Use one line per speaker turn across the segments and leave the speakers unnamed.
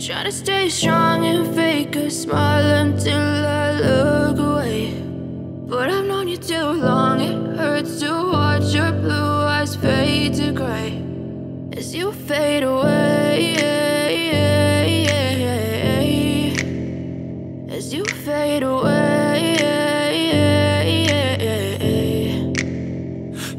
Try to stay strong and fake a smile until I look away. But I've known you too long, it hurts to watch your blue eyes fade to gray as you fade away, as you fade away.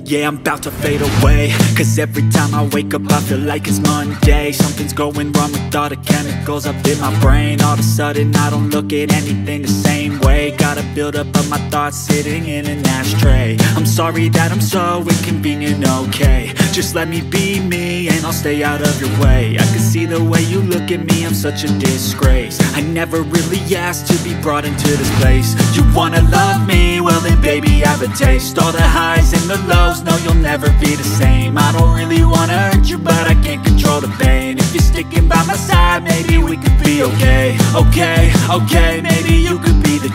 Yeah, I'm about to fade away, cause every time I wake up I feel like it's Monday. Something's going wrong with all the chemicals up in my brain. All of a sudden I don't look at anything the same way. Gotta build up of my thoughts sitting in an ashtray. I'm sorry that I'm so inconvenient, okay. Just let me be me and I'll stay out of your way. I can see the way you look at me, I'm such a disgrace. I never really asked to be brought into this place. You wanna love me? Well then baby have a taste. All the highs and the lows, no you'll never be the same. I don't really wanna hurt you but I can't control the pain. If you're sticking by my side maybe we could be okay. Okay, maybe you could be the